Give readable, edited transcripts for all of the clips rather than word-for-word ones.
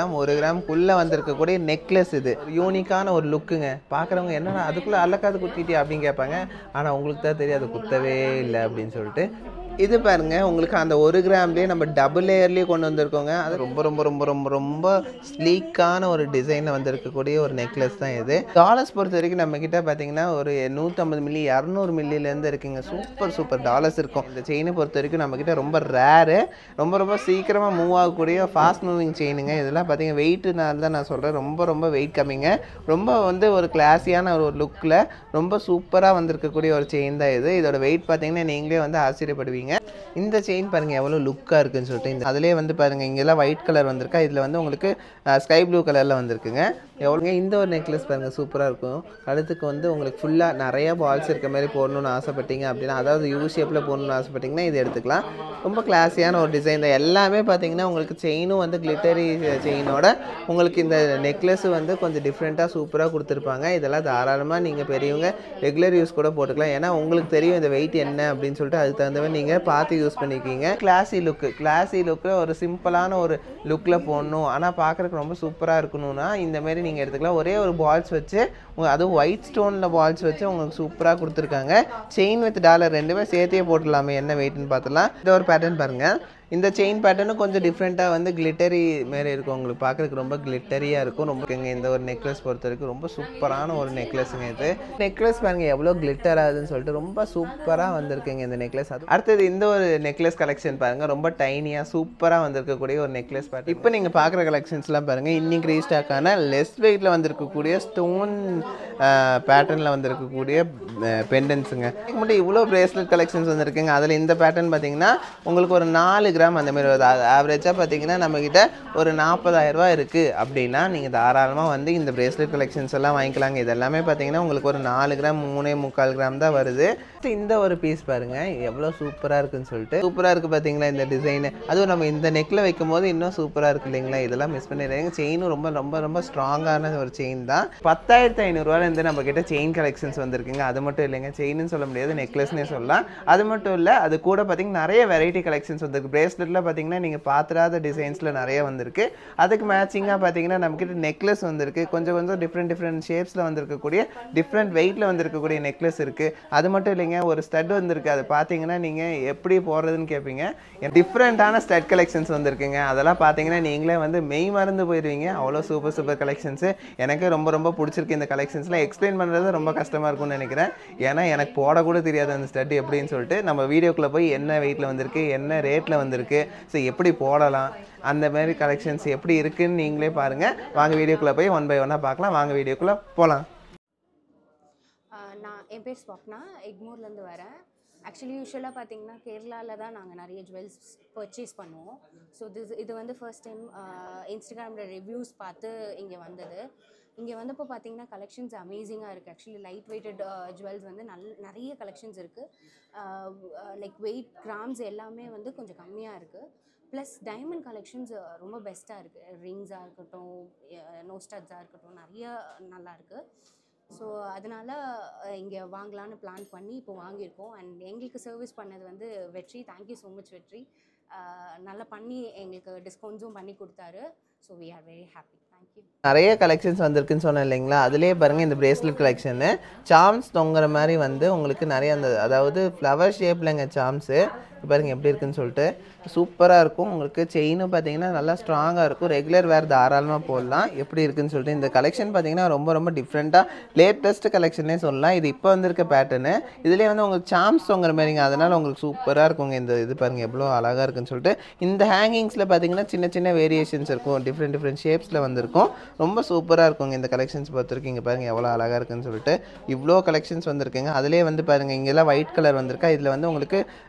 1 கிராம்க்குள்ள வந்திருக்கக்கூடிய நெக்லஸ் இது யூனிக்கான ஒரு லுக்குங்க. பார்க்குறவங்க என்னடா அதுக்குள்ளே அல்லக்காது குத்திட்டியா அப்படின்னு கேட்பாங்க. ஆனால் உங்களுக்கு தான் தெரியும் அது குத்தவே இல்லை அப்படின்னு சொல்லிட்டு. இது பாருங்க உங்களுக்கு அந்த 1 கிராம்லேயே நம்ம டபுள் லேயர்லேயே கொண்டு வந்திருக்கோங்க. அது ரொம்ப ரொம்ப ரொம்ப ரொம்ப ரொம்ப ஸ்லீக்கான ஒரு டிசைனில் வந்திருக்கக்கூடிய ஒரு நெக்லஸ் தான் இது. டாலர்ஸ் பொறுத்த வரைக்கும் நம்மக்கிட்ட பார்த்தீங்கன்னா ஒரு 150 மில்லி 200 மில்லிலேருந்து இருக்குங்க. சூப்பர் டாலர்ஸ் இருக்கும். இந்த செயினை பொறுத்த வரைக்கும் நம்மக்கிட்ட ரொம்ப ரேரு, ரொம்ப ரொம்ப சீக்கிரமாக மூவ் ஆகக்கூடிய ஃபாஸ்ட் மூவிங் செயினுங்க. இதெல்லாம் பார்த்தீங்கன்னா வெயிட்டுனால தான் நான் சொல்கிறேன். ரொம்ப ரொம்ப வெயிட் கம்மிங்க. ரொம்ப ஒரு கிளாஸியான ஒரு லுக்கில் ரொம்ப சூப்பராக வந்திருக்கக்கூடிய ஒரு செயின் தான் இது. இதோட வெயிட் பார்த்தீங்கன்னா நீங்களே ஆச்சரியப்படுவீங்க. இந்த செயின் பாருங்க எவ்வளோ லுக்காக இருக்குன்னு சொல்லிட்டு. இந்த அதிலே பாருங்க இங்கெல்லாம் ஒயிட் கலர் வந்திருக்கா. இதில் உங்களுக்கு ஸ்கை ப்ளூ கலரில் வந்திருக்குங்க. எவ்வளோங்க இந்த ஒரு நெக்லஸ் பாருங்கள் சூப்பராக இருக்கும். கழுத்துக்கு உங்களுக்கு ஃபுல்லாக நிறைய பால்ஸ் இருக்க மாதிரி போடணும்னு ஆசைப்பட்டீங்க அப்படின்னா, அதாவது யூ ஷேப்பில் போடணும்னு ஆசைப்பட்டீங்கன்னா இது எடுத்துக்கலாம். ரொம்ப கிளாஸியான ஒரு டிசைன் தான். எல்லாமே பார்த்தீங்கன்னா உங்களுக்கு செயினும் கிளிட்டரி செயினோட உங்களுக்கு இந்த நெக்லஸ் கொஞ்சம் டிஃப்ரெண்ட்டாக சூப்பராக கொடுத்துருப்பாங்க. இதெல்லாம் தாராளமாக நீங்கள் பெரியவங்க ரெகுலர் யூஸ் கூட போட்டுக்கலாம். ஏன்னா உங்களுக்கு தெரியும் இந்த வெயிட் என்ன அப்படின்னு சொல்லிட்டு அதுக்கு தகுந்த மாதிரி நீங்கள் பார்த்து யூஸ் பண்ணிக்கிங்க. கிளாஸி லுக்கு ஒரு சிம்பிளான ஒரு லுக்கில் போடணும், ஆனால் பார்க்குறதுக்கு ரொம்ப சூப்பராக இருக்கணும்னா இந்தமாரி நீங்கள் எடுத்துக்கலாம். ஒரே ஒரு பால்ஸ் வச்சு அதுவும் ஒயிட் ஸ்டோனில் பால்ஸ் வச்சு உங்களுக்கு சூப்பராக கொடுத்துருக்காங்க. செயின் வித் டாலர் ரெண்டுமே சேர்த்தே போட்டுடலாமே என்ன வெயிட்னு பார்த்துலாம். இந்த ஒரு பேட்டர்ன் பாருங்கள். இந்த செயின் பேட்டர்னும் கொஞ்சம் டிஃப்ரெண்ட்டாக கிளிட்டரி மாரி இருக்கும். உங்களுக்கு பார்க்குறதுக்கு ரொம்ப கிளிட்டரியாக இருக்கும். ரொம்ப இந்த ஒரு நெக்லஸ் பொறுத்த வரைக்கும் ரொம்ப சூப்பரான ஒரு நெக்லஸுங்க இது. நெக்லஸ் பாருங்கள் எவ்வளோ கிளிட்டர் ஆகுதுன்னு சொல்லிட்டு ரொம்ப சூப்பராக வந்திருக்குங்க இந்த நெக்லஸ். அடுத்தது இந்த ஒரு நெக்லஸ் கலெக்ஷன் பாருங்கள். ரொம்ப டைனியாக சூப்பராக வந்திருக்கக்கூடிய ஒரு நெக்லஸ் பேட்டர்ன். இப்போ நீங்கள் பார்க்குற கலெக்ஷன்ஸ்லாம் பாருங்கள் இன்னைக்கு ரீஸ்டாக்கான லெஸ் வெயிட்டில் வந்திருக்கக்கூடிய ஸ்டோன் பேட்டர்னில் வந்திருக்கக்கூடிய பெண்டன்ஸுங்க. மட்டும் இவ்வளோ பிரேஸ்லெட் கலெக்ஷன்ஸ் வந்திருக்குங்க. அதில் இந்த பேட்டர்ன் பார்த்தீங்கன்னா உங்களுக்கு ஒரு 4 கிராம் அந்த மாதிரி வருது. ஆவரேஜாக பார்த்தீங்கன்னா நம்மக்கிட்ட ஒரு 40,000 ரூபா இருக்குது அப்படின்னா நீங்கள் தாராளமாக இந்த பிரேஸ்லெட் கலெக்ஷன்ஸ் எல்லாம் வாங்கிக்கலாங்க. இது எல்லாமே பார்த்தீங்கன்னா உங்களுக்கு ஒரு 4 கிராம் 3.25 கிராம் தான் வருது. இந்த ஒரு பீஸ் பாருங்கள் எவ்வளோ சூப்பராக இருக்குன்னு சொல்லிட்டு. சூப்பராக இருக்குது பார்த்தீங்களா இந்த டிசைனு. அதுவும் நம்ம இந்த நெக்கில் வைக்கும் போது இன்னும் சூப்பராக இருக்குது இல்லைங்களா. இதெல்லாம் மிஸ் பண்ணிடுறாங்க. செயினும் ரொம்ப ரொம்ப ரொம்ப ஸ்ட்ராங்கான ஒரு செயின் தான். 10,500 ரூபாயிலேருந்து நம்மக்கிட்ட செயின் கலெக்ஷன்ஸ் வந்திருக்குங்க. அது மட்டும் இல்லைங்க, செயின்னு சொல்ல முடியாது, நெக்லஸ்னே சொல்லலாம். அது மட்டும் இல்லை, அது கூட பார்த்தீங்கன்னா நிறைய வெரைட்டி கலெக்ஷன்ஸ் வந்திருக்கு. பிரேஸ்லெட்டில் பார்த்தீங்கன்னா நீங்கள் பார்த்துடாத டிசைன்ஸில் நிறைய வந்திருக்கு. அதுக்கு மேட்சிங்காக பார்த்தீங்கன்னா நம்மக்கிட்ட நெக்லஸ் வந்திருக்கு. கொஞ்சம் டிஃப்ரெண்ட் ஷேப்ஸில் வந்திருக்கக்கூடிய டிஃப்ரெண்ட் வெயிட்டில் வந்திருக்கக்கூடிய நெக்லஸ் இருக்குது. அது மட்டும் இல்லைங்க, ஒரு ஸ்டட் வந்திருக்கு. அது பார்த்தீங்கன்னா நீங்கள் எப்படி போடுறதுன்னு கேட்பீங்க. டிஃப்ரெண்ட்டான ஸ்டட் கலெக்ஷன்ஸ் வந்திருக்குங்க. அதெல்லாம் பார்த்தீங்கன்னா நீங்களே மெய் மறந்து போயிடுவீங்க. அவ்வளோ சூப்பர் கலெக்ஷன்ஸு. எனக்கு ரொம்ப ரொம்ப பிடிச்சிருக்கு இந்த கலெக்ஷன்ஸில். எக்ஸ்பிளைன் பண்ணுறது ரொம்ப கஷ்டமாக இருக்கும்னு நினைக்கிறேன். ஏன்னா எனக்கு போடக்கூட தெரியாது அந்த ஸ்டட் எப்படின்னு சொல்லிட்டு. நம்ம வீடியோக்குள்ளே போய் என்ன வெயிட்டில் வந்திருக்கு, என்ன ரேட்டில் வந்திருக்கு, ஸோ எப்படி போடலாம், அந்த மாதிரி கலெக்ஷன்ஸ் எப்படி இருக்குன்னு நீங்களே பாருங்கள். வாங்க வீடியோக்குள்ளே போய் ஒன் பை ஒன்னாக பார்க்கலாம். வாங்க வீடியோக்குள்ளே போகலாம். என் பேர் ஸ்வப்னா, எக்மூர்லேருந்து வரேன். ஆக்சுவலி யூஸ்வலாக பார்த்தீங்கன்னா கேரளாவில் தான் நாங்கள் நிறைய ஜுவல்ஸ் பர்ச்சேஸ் பண்ணுவோம். ஸோ இது ஃபர்ஸ்ட் டைம் இன்ஸ்டாகிராமில் ரிவ்யூஸ் பார்த்து இங்கே வந்தது. இங்கே வந்தப்போ பார்த்தீங்கன்னா கலெக்ஷன்ஸ் அமேசிங்காக இருக்குது. ஆக்சுவலி லைட் வெயிட்டட் ஜுவல்ஸ் நிறைய கலெக்ஷன்ஸ் இருக்குது. லைக் வெயிட் கிராம்ஸ் எல்லாமே கொஞ்சம் கம்மியாக இருக்குது. ப்ளஸ் டைமண்ட் கலெக்ஷன்ஸ் ரொம்ப பெஸ்ட்டாக இருக்குது. ரிங்ஸாக இருக்கட்டும், நோ ஸ்டட்ஸாக இருக்கட்டும், நிறைய நல்லாயிருக்கு. ஸோ அதனால் இங்கே வாங்கலான்னு பிளான் பண்ணி இப்போ வாங்கியிருக்கோம். அண்ட் எங்களுக்கு சர்வீஸ் பண்ணது வெற்றி. தேங்க்யூ ஸோ மச் வெற்றி. நல்லா பண்ணி எங்களுக்கு டிஸ்கவுண்ட்ஸும் பண்ணி கொடுத்தாரு. So we are very happy. Thank you. நிறைய கலெக்ஷன்ஸ் வந்திருக்குன்னு சொன்னேன் இல்லைங்களா. அதிலே பாருங்கள் இந்த பிரேஸ்லெட் கலெக்ஷனு சார்ம்ஸ் தொங்குற மாதிரி உங்களுக்கு நிறைய அதாவது ஃப்ளவர் ஷேப்லங்க சார்ம்ஸு பாருங்கள் எப்படி இருக்குன்னு சொல்லிட்டு. சூப்பராக இருக்கும். உங்களுக்கு செயினும் பார்த்தீங்கன்னா நல்லா ஸ்ட்ராங்காக இருக்கும். ரெகுலர் வேர் தாராளமாக போடலாம். எப்படி இருக்குன்னு சொல்லிட்டு. இந்த கலெக்ஷன் பார்த்தீங்கன்னா ரொம்ப ரொம்ப டிஃப்ரெண்ட்டாக லேட்டஸ்ட் கலெக்ஷனே சொல்லலாம். இது இப்போ வந்திருக்க பேட்டர்னு. இதுலேயே உங்களுக்கு சார்ம்ஸ் தொங்குற மாதிரிங்க. அதனால் உங்களுக்கு சூப்பராக இருக்குங்க. இந்த இது பாருங்கள் எவ்வளோ அழகாக இருக்குன்னு சொல்லிட்டு. இந்த ஹேங்கிங்ஸில் பார்த்தீங்கன்னா சின்ன சின்ன வேரியேஷன்ஸ் இருக்கும். டிஃப்ரெண்ட் ஷேப்ஸில் வந்திருக்கும். ரொம்ப சூப்பராக இருக்குங்க இந்த கலெக்ஷன்ஸ் பொறுத்திருக்கு. இங்கே பாருங்கள் எவ்வளோ அழகாக இருக்குன்னு சொல்லிட்டு. இவ்வளோ கலெக்ஷன்ஸ் வந்திருக்குங்க. அதிலே பாருங்கள் இங்கெல்லாம் ஒயிட் கலர் வந்திருக்கா. இதில் உங்களுக்கு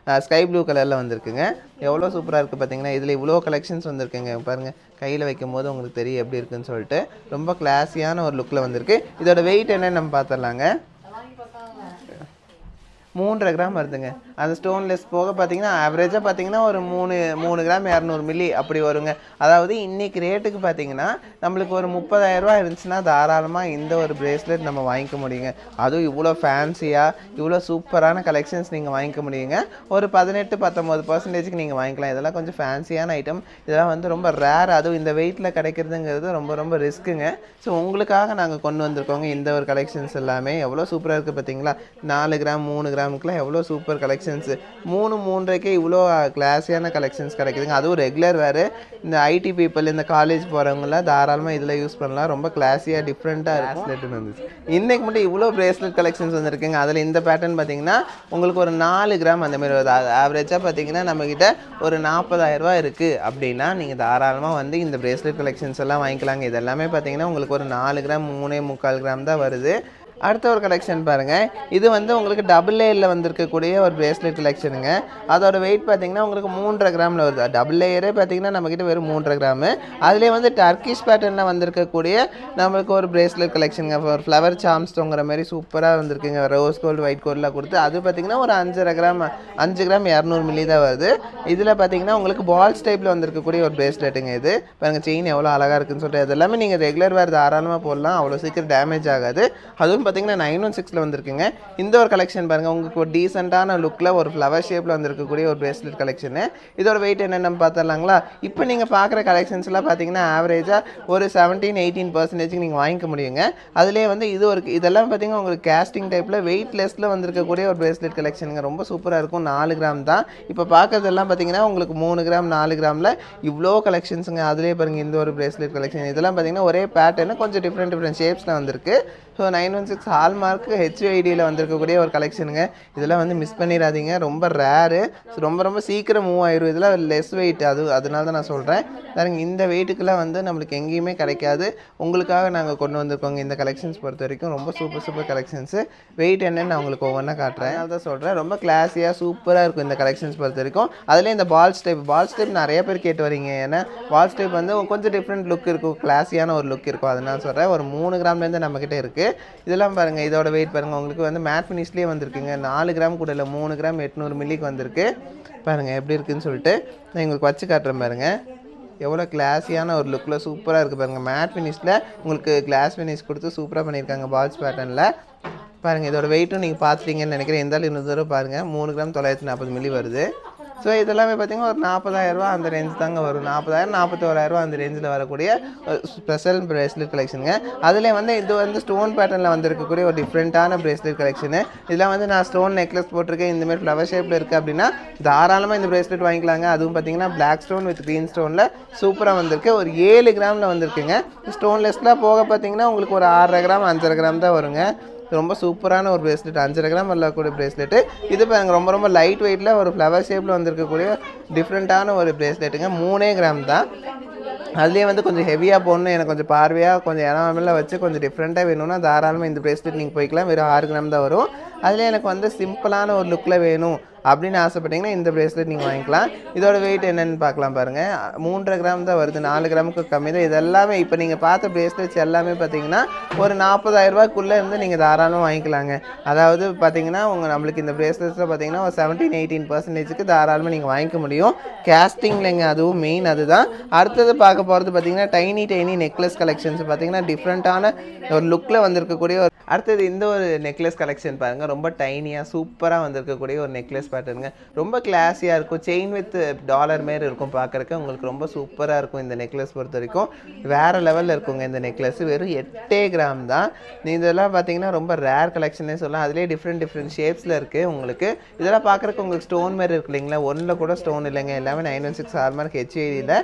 ஸ்கை ப்ளூ கலரில் வந்திருக்குங்க. எவ்வளோ சூப்பராக இருக்குது பார்த்தீங்கன்னா. இதில் இவ்வளோ கலெக்ஷன்ஸ் வந்திருக்குங்க. பாருங்கள் கையில் வைக்கும் போது உங்களுக்கு தெரியும் எப்படி இருக்குன்னு சொல்லிட்டு. ரொம்ப கிளாஸியான ஒரு லுக்கில் வந்திருக்கு. இதோட வெயிட் என்னன்னு நம்ம பார்த்துடலாங்க. 3.5 கிராம் வருதுங்க. அந்த ஸ்டோன்லெஸ் போக பார்த்தீங்கன்னா ஆவரேஜாக பார்த்தீங்கன்னா ஒரு 3 கிராம் 200 மில்லி அப்படி வருங்க. அதாவது இன்றைக்கி ரேட்டுக்கு பார்த்தீங்கன்னா நம்மளுக்கு ஒரு 30,000 ரூபா இருந்துச்சுன்னா தாராளமாக இந்த ஒரு பிரேஸ்லெட் நம்ம வாங்கிக்க முடியுங்க. அதுவும் இவ்வளோ ஃபேன்சியாக இவ்வளோ சூப்பரான கலெக்ஷன்ஸ் நீங்கள் வாங்கிக்க முடியுங்க. ஒரு 18-19% நீங்கள் வாங்கிக்கலாம். இதெல்லாம் கொஞ்சம் ஃபேன்சியான ஐட்டம். இதெல்லாம் வந்து ரொம்ப ரேர். அதுவும் இந்த வெயிட்டில் கிடைக்கிறதுங்கிறது ரொம்ப ரொம்ப ரிஸ்க்குங்க. ஸோ உங்களுக்காக நாங்கள் கொண்டு வந்திருக்கோங்க இந்த ஒரு கலெக்ஷன்ஸ் எல்லாமே. எவ்வளோ சூப்பராக இருக்குது பார்த்தீங்களா? 4 கிராம் 3 கிராமுக்குலாம் எவ்வளோ சூப்பர் கலெக்ஷன்ஸு. 3-3.5 இவ்வளோ கிளாஸியான கலெக்ஷன்ஸ் கிடைக்குதுங்க. அதுவும் ரெகுலர் வேறு. இந்த ஐடி பீப்புள் இந்த காலேஜ் போகிறவங்களாம் தாராளமாக இதில் யூஸ் பண்ணலாம். ரொம்ப கிளாஸியாக டிஃப்ரெண்ட்டாக பிரேஸ்லெட்னு வந்துச்சு. இன்றைக்கு மட்டும் இவ்வளோ பிரேஸ்லெட் கலெக்ஷன்ஸ் வந்துருக்குங்க. அதில் இந்த பேட்டர்ன் பார்த்தீங்கன்னா உங்களுக்கு ஒரு 4 கிராம் அந்த மாதிரி வருது. ஆவரேஜாக பார்த்தீங்கன்னா நம்மக்கிட்ட ஒரு 40,000 ரூபா இருக்குது அப்படின்னா நீங்கள் தாராளமாக வந்து இந்த பிரேஸ்லெட் கலெக்ஷன்ஸ் எல்லாம் வாங்கிக்கலாங்க. இது எல்லாமே பார்த்தீங்கன்னா உங்களுக்கு ஒரு 4 கிராம் 3.25 கிராம் தான் வருது. அடுத்த ஒரு கலெக்ஷன் பாருங்கள். இது வந்து உங்களுக்கு டபுள் லேயரில் வந்திருக்கக்கூடிய ஒரு பிரேஸ்லெட் கலெக்ஷனுங்க. அதோட வெயிட் பார்த்தீங்கன்னா உங்களுக்கு 3.5 கிராமில் வருது. டபுள் லேயரே பார்த்தீங்கன்னா நம்மக்கிட்ட வெறும் 3.5 கிராமு. அதிலே வந்து டர்க்கிஷ் பேட்டர்னில் வந்திருக்கக்கூடிய நம்மளுக்கு ஒரு பிரேஸ்லெட் கலெக்ஷனுங்க. ஒரு ஃப்ளவர் சாம்ஸ்டோங்கிற மாதிரி சூப்பராக வந்திருக்குங்க. ரோஸ் கோல்டு ஒயிட் கோல்டெலாம் கொடுத்து அது பார்த்தீங்கன்னா ஒரு 5.5 கிராம் 5 கிராம் 200 மில்லி தான் வருது. இதில் பார்த்தீங்கன்னா உங்களுக்கு பால்ஸ் டைப்பில் வந்திருக்கக்கூடிய ஒரு பிரேஸ்லெட்டுங்க. இது பாருங்கள் செயின் எவ்வளோ அழகாக இருக்குன்னு சொல்லிட்டு அது எல்லாமே நீங்கள் ரெகுலர் வேறு தாராளமாக போடலாம். அவ்வளோ சீக்கிரம் டேமேஜ் ஆகாது. அதுவும் பார்த்தீங்கன்னா 916 வந்திருக்குங்க. இந்த ஒரு கலெக்ஷன் பாருங்கள். உங்களுக்கு ஒரு டீசெண்டான லுக்கில் ஒரு ஃப்ளவர் ஷேப்பில் வந்திருக்கக்கூடிய ஒரு பிரேஸ்லெட் கலெக்ஷனு. இதோட வெயிட் என்னென்னு பார்த்துடலாங்களா? இப்போ நீங்கள் பார்க்குற கலெக்ஷன்ஸ்லாம் பார்த்தீங்கன்னா ஆவரேஜாக ஒரு 17-18% நீங்கள் வாங்கிக்க முடியுங்க. அதிலே வந்து இதெல்லாம் பார்த்தீங்கன்னா உங்களுக்கு கேஸ்டிங் டைப்பில் வெயிட்லெஸ்ஸில் வந்திருக்கக்கூடிய ஒரு பிரேஸ்லெட் கலெக்ஷனுங்க. ரொம்ப சூப்பராக இருக்கும். 4 கிராம் தான். இப்போ பார்க்குறதெல்லாம் பார்த்தீங்கன்னா உங்களுக்கு 3 கிராம் 4 கிராமில் இவ்வளோ கலெக்ஷன்ஸுங்க. அதிலே பாருங்கள் இந்த ஒரு பிரேஸ்லெட் கலெக்ஷன். இதெல்லாம் பார்த்தீங்கன்னா ஒரே பேட்டர்னு கொஞ்சம் டிஃப்ரெண்ட் ஷேப்ஸில் வந்திருக்கு. ஸோ 916 ஹால்மார்க் ஹெச்ஐடியில் வந்திருக்கக்கூடிய ஒரு கலெக்ஷனுங்க. இதெல்லாம் வந்து மிஸ் பண்ணிடாதீங்க. ரொம்ப ரேரு. ஸோ ரொம்ப சீக்கிரம் மூவ் ஆயிடும். இதெல்லாம் லெஸ் வெயிட். அதனால தான் நான் சொல்கிறேன். பாருங்க இந்த வெயிட்டுக்கெல்லாம் வந்து நம்மளுக்கு எங்கேயுமே கிடைக்காது. உங்களுக்காக நாங்கள் கொண்டு வந்திருக்கோங்க இந்த கலெக்ஷன்ஸ் பொறுத்த வரைக்கும். ரொம்ப சூப்பர் கலெக்ஷன்ஸு. வெயிட் என்னென்னு நான் உங்களுக்கு ஒவ்வொன்றா காட்டுறேன். அதனால தான் சொல்கிறேன். ரொம்ப கிளாஸியாக சூப்பராக இருக்கும் இந்த கலெக்ஷன்ஸ் பொறுத்த வரைக்கும். அதிலே இந்த பால்ஸ் டைப் நிறைய பேர் கேட்டு வரீங்க. ஏன்னா பால்ஸ் டைப் வந்து கொஞ்சம் டிஃப்ரெண்ட் லுக் இருக்கும். கிளாஸியான ஒரு லுக் இருக்கும். அதனால சொல்கிறேன். ஒரு 3 கிராம்லேருந்து நம்மக்கிட்ட இருக்குது. இதெல்லாம் பாருங்கள். இதோட வெயிட் பாருங்கள். உங்களுக்கு வந்து மேட் ஃபினிஷ்லேயே வந்திருக்குங்க. 4 கிராம் கூட இல்லை 3 கிராம் 800 மில்லிக்கு வந்திருக்கு. பாருங்கள் எப்படி இருக்குதுன்னு சொல்லிட்டு நான் உங்களுக்கு வச்சு காட்டுறேன் பாருங்கள். எவ்வளோ கிளாஸியான ஒரு லுக்கில் சூப்பராக இருக்குது பாருங்கள். மேட் ஃபினிஷில் உங்களுக்கு கிளாஸ் ஃபினிஷ் கொடுத்து சூப்பராக பண்ணியிருக்காங்க பால்ஸ் பேட்டர்னில். பாருங்கள் இதோட வெயிட்டும் நீங்கள் பார்த்துட்டீங்கன்னு நினைக்கிறேன். இருந்தாலும் இன்னொரு தடவை பாருங்கள். 3 கிராம் 940 மில்லி வருது. ஸோ இதெல்லாமே பார்த்திங்கன்னா ஒரு 40,000 ரூபா அந்த ரேஞ்ச் தாங்க வரும். 40,000 41,000 ரூபா அந்த ரேஞ்சில் வரக்கூடிய ஸ்பெஷல் பிரேஸ்லெட் கலெக்ஷனுங்க. அதில் வந்து இது வந்து ஸ்டோன் பேட்டர்னில் வந்திருக்கக்கூடிய ஒரு டிஃப்ரெண்ட்டான பிரேஸ்லெட் கலெக்ஷனு. இதெல்லாம் வந்து நான் ஸ்டோன் நெக்லஸ் போட்டிருக்கேன். இந்தமாதிரி ஃப்ளவர் ஷேப்பில் இருக்குது அப்படின்னா தாராளமாக இந்த பிரேஸ்லெட் வாங்கிக்கலாங்க. அதுவும் பார்த்திங்கன்னா பிளாக் ஸ்டோன் வித் க்ரீன் ஸ்டோனில் சூப்பராக வந்திருக்கு. ஒரு 7 கிராமில் வந்திருக்குங்க. ஸ்டோன்லெஸ்லாம் போக பார்த்திங்கன்னா உங்களுக்கு ஒரு 6.5 கிராம் 5.5 கிராம் தான் வருங்க. ரொம்ப சூப்பரான ஒரு பிரேஸ்லெட். 5.5 கிராம் வரக்கூடிய பிரேஸ்லெட்டு. இது பாருங்க ரொம்ப லைட் வெயிட்டில் ஒரு ஃப்ளவர் ஷேப்பில் வந்திருக்கக்கூடிய டிஃப்ரெண்ட்டான ஒரு பிரேஸ்லெட்டுங்க. 3 கிராம் தான். அதுலேயே வந்து கொஞ்சம் ஹெவியாக போடணும், எனக்கு கொஞ்சம் பார்வையாக கொஞ்சம் இடமெல்லாம் வச்சு கொஞ்சம் டிஃப்ரெண்ட்டாக வேணும்னா தாராளமாக இந்த பிரேஸ்லெட் நீங்கள் போய்க்கலாம். வெறும் 6 கிராம் தான் வரும். அதில் எனக்கு வந்து சிம்பிளான ஒரு லுக்கில் வேணும் அப்படின்னு ஆசைப்பட்டீங்கன்னா இந்த பிரேஸ்லெட் நீங்கள் வாங்கிக்கலாம். இதோட வெயிட் என்னென்னு பார்க்கலாம் பாருங்கள். 3.5 கிராம் தான் வருது. 4 கிராமுக்கு கம்மி தான். இது எல்லாமே இப்போ நீங்கள் பார்த்த பிரேஸ்லெட்ஸ் எல்லாமே பார்த்தீங்கன்னா ஒரு 40,000 ரூபாய்க்குள்ளே இருந்து நீங்கள் தாராளமாக வாங்கிக்கலாங்க. அதாவது பார்த்தீங்கன்னா நம்மளுக்கு இந்த பிரேஸ்லெட்ஸில் பார்த்தீங்கன்னா ஒரு 17-18% தாராளமாக நீங்கள் வாங்கிக்க முடியும். கேஸ்டிங்லைங்க அதுவும் மெயின் அதுதான். அடுத்தது பார்க்க போகிறது பார்த்தீங்கன்னா டைனி நெக்லஸ் கலெக்ஷன்ஸ். பார்த்தீங்கன்னா டிஃப்ரெண்ட்டான ஒரு லுக்கில் வந்திருக்கக்கூடிய அடுத்தது இந்த ஒரு நெக்லஸ் கலெக்ஷன் பாருங்கள். ரொம்ப டைனியாக சூப்பராக வந்திருக்கக்கூடிய ஒரு நெக்லஸ் பேட்டர்னுங்க. ரொம்ப கிளாஸியாக இருக்கும். செயின் வித் டாலர் மாரி இருக்கும் பார்க்குறக்கு. உங்களுக்கு ரொம்ப சூப்பராக இருக்கும் இந்த நெக்லஸ் பொறுத்த வரைக்கும். வேறு லெவலில் இருக்குங்க இந்த நெக்லஸ். வெறும் 8 கிராம் தான். இதெல்லாம் பார்த்தீங்கன்னா ரொம்ப ரேர் கலெக்ஷனே சொல்லலாம். அதிலே டிஃப்ரெண்ட் ஷேப்ஸில் இருக்குது உங்களுக்கு. இதெல்லாம் பார்க்குறக்கு உங்களுக்கு ஸ்டோன் மாரி இருக்கு இல்லைங்களா? ஒன்றில் கூட ஸ்டோன் இல்லைங்க. எல்லாமே 916 ஹால்மார்க் ஹெச்ஐடியில்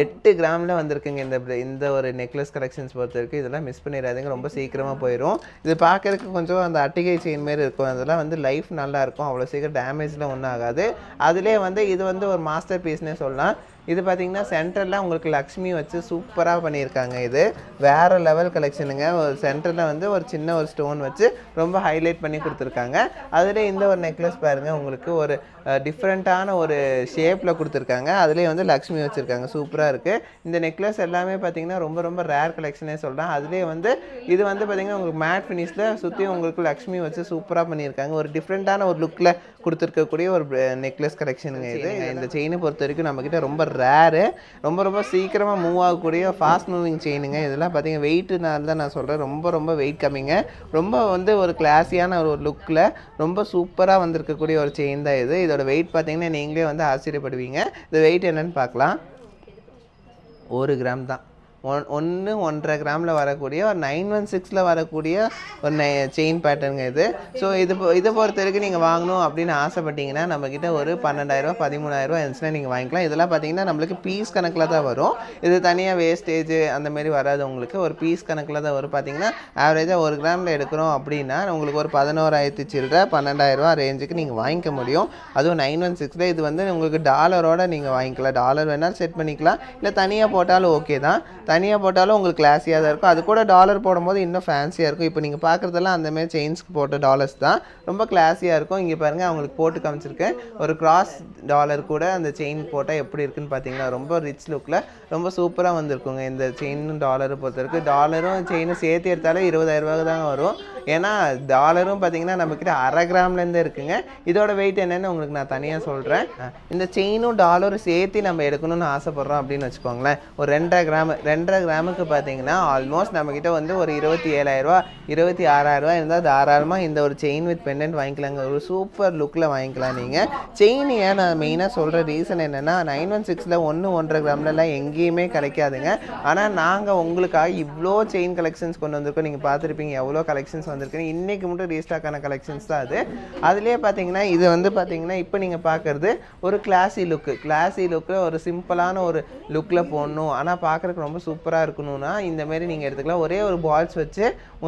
8 கிராமில் வந்திருக்குங்க இந்த ஒரு நெக்லஸ் கலெக்ஷன்ஸ் பொறுத்த வரைக்கும். இதெல்லாம் மிஸ் பண்ணிடாதீங்க. ரொம்ப சீக்கிரமாக போயிடும். இது பார்க்குறதுக்கு கொஞ்சம் அந்த அட்டிகை செயின் மாரி இருக்கும். அதெல்லாம் வந்து லைஃப் நல்லாயிருக்கும். அவ்வளோ சீக்கிரம் டேமேஜ்லாம் ஒன்றும் ஆகாது. அதிலே வந்து இது வந்து ஒரு மாஸ்டர் பீஸ்னே சொல்லலாம். இது பார்த்தீங்கன்னா சென்டரில் உங்களுக்கு லக்ஷ்மி வச்சு சூப்பராக பண்ணியிருக்காங்க. இது வேறு லெவல் கலெக்ஷனுங்க. ஒரு சென்டரில் வந்து ஒரு சின்ன ஒரு ஸ்டோன் வச்சு ரொம்ப ஹைலைட் பண்ணி கொடுத்துருக்காங்க. அதில் இந்த ஒரு நெக்லஸ் பாருங்கள், உங்களுக்கு ஒரு டிஃப்ரெண்ட்டான ஒரு ஷேப்பில் கொடுத்துருக்காங்க. அதுலேயே வந்து லக்ஷ்மி வச்சுருக்காங்க. சூப்பராக இருக்குது. இந்த நெக்லஸ் எல்லாமே பார்த்தீங்கன்னா ரொம்ப ரொம்ப ரேர் கலெக்ஷனே சொல்கிறேன். அதுலேயே வந்து இது வந்து பார்த்தீங்கன்னா உங்களுக்கு மேட் ஃபினிஷில் சுற்றி உங்களுக்கு லக்ஷ்மி வச்சு சூப்பராக பண்ணியிருக்காங்க. ஒரு டிஃப்ரெண்ட்டான ஒரு லுக்கில் கொடுத்துருக்கக்கூடிய ஒரு நெக்லஸ் கலெக்ஷனுங்க இது. இந்த செயினை பொறுத்த வரைக்கும் நம்மக்கிட்ட ரொம்ப ரேரு, ரொம்ப ரொம்ப சீக்கிரமாக மூவ் ஆகக்கூடிய ஃபாஸ்ட் மூவிங் செயினுங்க. இதெல்லாம் பார்த்தீங்கன்னா வெயிட்டுனால தான் நான் சொல்கிறேன். ரொம்ப ரொம்ப வெயிட் கம்மிங்க. ரொம்ப வந்து ஒரு கிளாஸியான ஒரு லுக்கில் ரொம்ப சூப்பராக வந்திருக்கக்கூடிய ஒரு செயின் தான் இது. இதோட வெயிட் பார்த்தீங்கன்னா நீங்களே வந்து ஆச்சரியப்படுவீங்க. இந்த வெயிட் என்னன்னு பார்க்கலாம். 1 கிராம் தான். 1.5 கிராமில் வரக்கூடிய ஒரு 916 வரக்கூடிய ஒரு செயின் பேட்டர்னுங்க இது. ஸோ இதை பொறுத்த வரைக்கும் நீங்கள் வாங்கணும் அப்படின்னு ஆசைப்பட்டீங்கன்னா நம்மக்கிட்ட ஒரு 12,000 13,000 இருந்துச்சுன்னா நீங்கள் வாங்கிக்கலாம். இதெல்லாம் பார்த்தீங்கன்னா நம்மளுக்கு பீஸ் கணக்கில் தான் வரும். இது தனியாக வேஸ்டேஜ் அந்தமாரி வராது. உங்களுக்கு ஒரு பீஸ் கணக்கில் தான் வரும். பார்த்தீங்கன்னா ஆவரேஜாக 1 கிராமில் எடுக்கிறோம் அப்படின்னா உங்களுக்கு ஒரு 11,000 சில்லற 12,000 ரேஞ்சுக்கு நீங்கள் வாங்கிக்க முடியும். அதுவும் 916. இது வந்து உங்களுக்கு டாலரோட நீங்கள் வாங்கிக்கலாம். டாலர் வேணாலும் செட் பண்ணிக்கலாம், இல்லை தனியாக போட்டாலும் ஓகே தான். தனியாக போட்டாலும் உங்களுக்கு கிளாஸியாக தான் இருக்கும். அது கூட டாலர் போடும்போது இன்னும் ஃபேன்சியாக இருக்கும். இப்போ நீங்கள் பார்க்குறதெல்லாம் அந்தமாரி செயின்ஸ்க்கு போட்ட டாலர்ஸ் தான். ரொம்ப கிளாஸியாக இருக்கும். இங்கே பாருங்கள், அவங்களுக்கு போட்டு காமிச்சிருக்கேன். ஒரு கிராஸ் டாலர் கூட அந்த செயின் போட்டால் எப்படி இருக்குன்னு பார்த்தீங்கன்னா ரொம்ப ரிச் லுக்கில் ரொம்ப சூப்பராக வந்திருக்குங்க. இந்த செயினும் டாலரை பொறுத்த வரைக்கும் டாலரும் செயினும் சேர்த்து எடுத்தாலே 20,000 தாங்க வரும். ஏன்னா டாலரும் பார்த்தீங்கன்னா நம்மக்கிட்ட 1/2 கிராம்லேருந்தே இருக்குங்க. இதோட வெயிட் என்னென்னு உங்களுக்கு நான் தனியாக சொல்கிறேன். இந்த செயினும் டாலரும் சேர்த்து நம்ம எடுக்கணும்னு ஆசைப்பட்றோம் அப்படின்னு வச்சுக்கோங்களேன். ஒரு 2.5 கிராமுக்கு பார்த்தீங்கன்னா ஆல்மோஸ்ட் நம்மக்கிட்ட வந்து ஒரு 27,000 26,000 இருந்தால் தாராளமாக இந்த ஒரு செயின் வித் பெண்டன்ட் வாங்கிக்கலாங்க. ஒரு சூப்பர் லுக்கில் வாங்கிக்கலாம் நீங்கள். செயின் ஏன் நான் மெயினாக சொல்கிற ரீசன் என்னென்னா 916 1.5 கிராம்லலாம் எங்கேயுமே கிடைக்காதுங்க. ஆனால் நாங்கள் உங்களுக்காக இவ்வளோ செயின் கலெக்ஷன்ஸ் கொண்டு வந்திருக்கோம். நீங்கள் பார்த்துருப்பீங்க எவ்வளோ கலெக்ஷன்ஸ் வந்திருக்குன்னு. இன்றைக்கி மட்டும் ரீஸ்டாக்கான கலெக்ஷன்ஸ் தான் அது. அதுலேயே பார்த்தீங்கன்னா இது வந்து பார்த்தீங்கன்னா இப்போ நீங்கள் பார்க்குறது ஒரு கிளாஸி லுக்கு ஒரு சிம்பிளான ஒரு லுக்கில் போடணும், ஆனால் பார்க்குறதுக்கு ரொம்ப சூப்பராக இருக்கணும்னா இந்தமாரி நீங்கள் எடுத்துக்கலாம். ஒரே ஒரு பால்ஸ் வச்சு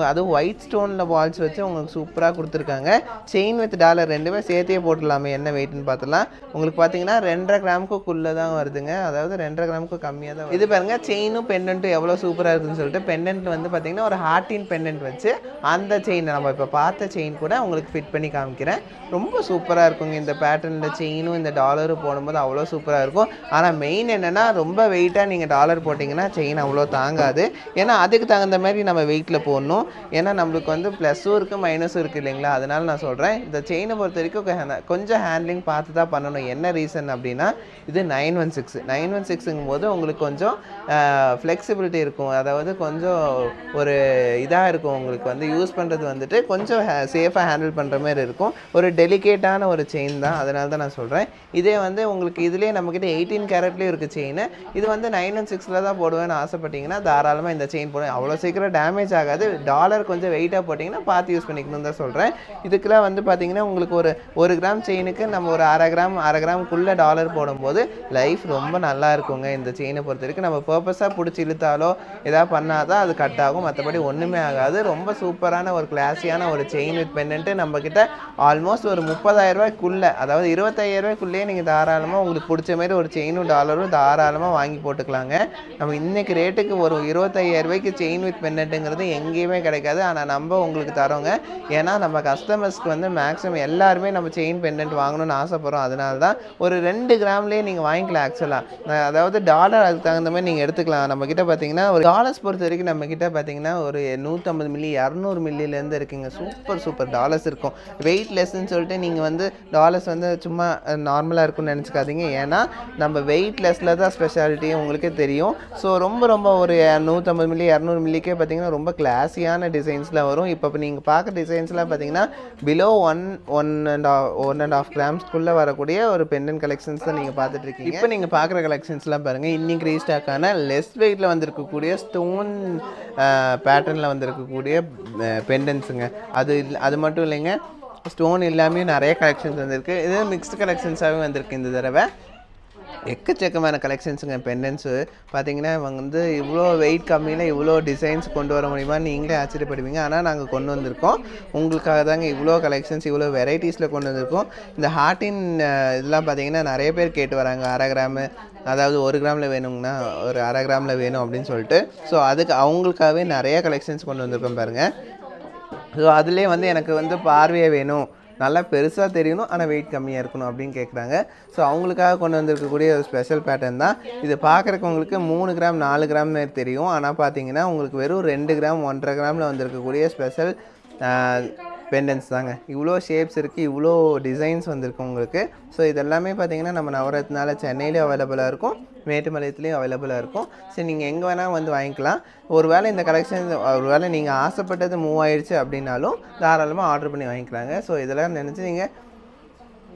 அதுவும் ஒயிட் ஸ்டோனில் பால்ஸ் வச்சு உங்களுக்கு சூப்பராக கொடுத்துருக்காங்க. செயின் வித் டாலர் ரெண்டுமே சேர்த்தே போட்டுடலாமே. என்ன வெயிட்னு பார்த்துலாம். உங்களுக்கு பார்த்தீங்கன்னா 2.5 கிராமுக்குள்ளே தான் வருதுங்க. அதாவது 2.5 கிராமுக்கு கம்மியாக தான். இது பாருங்கள், செயினும் பெண்டன்ட்டும் எவ்வளோ சூப்பராக இருக்குதுன்னு சொல்லிட்டு பெண்டன்ட் வந்து பார்த்தீங்கன்னா ஒரு ஹார்ட்டின் பெண்டன்ட் வச்சு அந்த செயின் நம்ம இப்போ பார்த்த செயின் கூட உங்களுக்கு ஃபிட் பண்ணி காமிக்கிறேன். ரொம்ப சூப்பராக இருக்குங்க. இந்த பேட்டர்னில் செயினும் இந்த டாலரும் போடும்போது அவ்வளோ சூப்பராக இருக்கும். ஆனால் மெயின் என்னென்னா ரொம்ப வெயிட்டாக நீங்கள் டாலர் போட்டிங்கன்னா செயின் அவ்வளோ தாங்காது. ஏன்னா அதுக்கு தகுந்த மாதிரி நம்ம வெயிட்டில் போடணும். ஏன்னா நம்மளுக்கு வந்து ப்ளஸ்ஸும் இருக்குது மைனஸும் இருக்குது இல்லைங்களா. அதனால நான் சொல்கிறேன், இந்த செயினை பொறுத்த வரைக்கும் கொஞ்சம் ஹேண்ட்லிங் பார்த்து தான் பண்ணணும். என்ன ரீசன் அப்படின்னா இது 916ங்கும் போது உங்களுக்கு கொஞ்சம் ஃப்ளெக்சிபிலிட்டி இருக்கும். அதாவது கொஞ்சம் ஒரு இதாக இருக்கும். உங்களுக்கு வந்து யூஸ் பண்ணுறது வந்துட்டு கொஞ்சம் சேஃபாக ஹேண்டில் பண்ணுற மாதிரி இருக்கும். ஒரு டெலிகேட்டான ஒரு செயின் தான். அதனால தான் நான் சொல்கிறேன். இதே வந்து உங்களுக்கு இதுலேயே நம்மக்கிட்ட 18 கேரட்லேயும் இருக்குது செயின். இது வந்து 916 தான் போடுவேன்னு ஆசைப்பட்டீங்கன்னா தாராளமாக இந்த செயின் போடுவேன். அவ்வளோ சீக்கிரம் டேமேஜ் ஆகாது. டாலர் கொஞ்சம் வெயிட்டாக போட்டிங்கன்னா பார்த்து யூஸ் பண்ணிக்கணும்னு தான் சொல்கிறேன். இதுக்கெல்லாம் வந்து பார்த்திங்கன்னா உங்களுக்கு ஒரு 1 கிராம் செயினுக்கு நம்ம ஒரு 1/2 கிராமுக்குள்ளே டாலர் போடும்போது லைஃப் ரொம்ப நல்லா இருக்குங்க. இந்த செயினை பொறுத்த வரைக்கும் நம்ம பர்பஸாக பிடிச்சி இழுத்தாலோ ஏதாவது பண்ணாதான் அது கட் ஆகும். மற்றபடி ஒன்றுமே ஆகாது. ரொம்ப சூப்பரான ஒரு கிளாஸியான ஒரு செயின் வித் பெண்டன்ட்டு நம்மக்கிட்ட ஆல்மோஸ்ட் ஒரு 30,000 அதாவது 25,000 நீங்கள் தாராளமாக உங்களுக்கு பிடிச்ச மாதிரி ஒரு செயினும் டாலரும் தாராளமாக வாங்கி போட்டுக்கலாங்க. நம்ம இன்றைக்கி ரேட்டுக்கு ஒரு 25,000 செயின் வித் பெண்டன்ட்டுங்கிறது எங்கேயுமே கிடைக்காது. ஆனால் நம்ம உங்களுக்கு தரோங்க. ஏன்னா நம்ம கஸ்டமர்ஸ்க்கு வந்து மேக்ஸிமம் எல்லாருமே நம்ம செயின் பெண்டன்ட் வாங்கணும்னு ஆசைப்படுறோம். அதனால தான் ஒரு 2 கிராம்லேயே நீங்கள் வாங்கிக்கலாம். ஆக்சுவலாக அதாவது டாலர் அதுக்கு தகுந்த மாதிரி நீங்கள் எடுத்துக்கலாம். நம்மக்கிட்ட பார்த்தீங்கன்னா ஒரு டாலர்ஸ் பொறுத்த வரைக்கும் நம்மக்கிட்ட பார்த்தீங்கன்னா ஒரு 150 மில்லி 200 மில்லிலேருந்து இருக்குங்க. சூப்பர் டாலர்ஸ் இருக்கும். வெயிட் லெஸ்ன்னு சொல்லிட்டு நீங்கள் வந்து டாலர்ஸ் வந்து சும்மா நார்மலாக இருக்குன்னு நினச்சிக்காதீங்க. ஏன்னா நம்ம வெயிட் லெஸ்ஸில் தான் ஸ்பெஷாலிட்டி உங்களுக்கே தெரியும். ஸோ ரொம்ப ஒரு 150 மில்லி 200 மில்லிக்கே பார்த்தீங்கன்னா ரொம்ப கிளாஸியான டிசைன்ஸ்லாம் வரும். இப்போ நீங்கள் பார்க்குற டிசைன்ஸ்லாம் பார்த்தீங்கன்னா பிலோ 1.5 கிராம்ஸ்க்குள்ளே வரக்கூடிய ஒரு பெண்டன்ட் கலெக்ஷன்ஸ் தான் நீங்கள் பார்த்துட்டு இருக்கீங்க. இப்போ நீங்கள் பார்க்குற கலெக்ஷன்ஸ்லாம் பாருங்கள். இன்றைக்கி ரீஸ்டாக்கான லெஸ் வெயிட்டில் வந்திருக்கக்கூடிய ஸ்டோன் பேட்டர்னில் வந்திருக்கக்கூடிய பெண்டன்ஸுங்க. அது மட்டும் இல்லைங்க, ஸ்டோன் எல்லாமே நிறைய கலெக்ஷன்ஸ் வந்திருக்கு. இது மிக்ஸ்டு கலெக்ஷன்ஸாகவே வந்திருக்கு இந்த தடவை. எக்கச்சக்கமான கலெக்ஷன்ஸுங்க பெண்டன்ஸு பார்த்தீங்கன்னா இவங்க வந்து இவ்வளோ வெயிட் கம்மியில் இவ்வளோ டிசைன்ஸ் கொண்டு வர முடியுமா நீங்களே ஆச்சரியப்படுவீங்க. ஆனால் நாங்கள் கொண்டு வந்திருக்கோம் உங்களுக்காக தாங்க இவ்வளோ கலெக்ஷன்ஸ் இவ்வளோ வெரைட்டிஸில் கொண்டு வந்திருக்கோம். இந்த ஹார்ட்டின் இதெல்லாம் பார்த்தீங்கன்னா நிறைய பேர் கேட்டு வராங்க. 1/2 கிராமு அதாவது 1 கிராமில் வேணுங்கன்னா ஒரு 1/2 கிராமில் வேணும் அப்படின்னு சொல்லிட்டு. ஸோ அதுக்கு அவங்களுக்காகவே நிறைய கலெக்ஷன்ஸ் கொண்டு வந்திருக்கோம் பாருங்கள். ஸோ அதுலேயே வந்து எனக்கு வந்து பார்வையாக வேணும், நல்லா பெருசாக தெரியணும், ஆனால் வெயிட் கம்மியாக இருக்கணும் அப்படின்னு கேட்குறாங்க. ஸோ அவங்களுக்காக கொண்டு வந்திருக்கக்கூடிய ஒரு ஸ்பெஷல் பேட்டர்ன் தான் இது. பார்க்குறக்கு உங்களுக்கு 3 கிராம் 4 கிராம்னு தெரியும். ஆனால் பார்த்தீங்கன்னா உங்களுக்கு வெறும் 2 கிராம் 1.5 கிராமில் வந்திருக்கக்கூடிய ஸ்பெஷல் பெண்டன்ஸ் தாங்க. இவ்வளோ ஷேப்ஸ் இருக்குது, இவ்வளோ டிசைன்ஸ் வந்திருக்கு உங்களுக்கு. ஸோ இதெல்லாமே பார்த்தீங்கன்னா நம்ம நவரத்னால சென்னையிலேயும் அவைலபிளாக இருக்கும், மேட்டுப்பாளையத்துலேயும் அவைலபிளாக இருக்கும். சரி நீங்கள் எங்கே வேணால் வந்து வாங்கிக்கலாம். ஒருவேளை இந்த கலெக்ஷன் ஒருவேளை நீங்கள் ஆசைப்பட்டது மூவ் ஆயிடுச்சு அப்படின்னாலும் தாராளமாக ஆர்டர் பண்ணி வாங்கிக்கலாங்க. ஸோ இதெல்லாம் நினச்சி நீங்கள்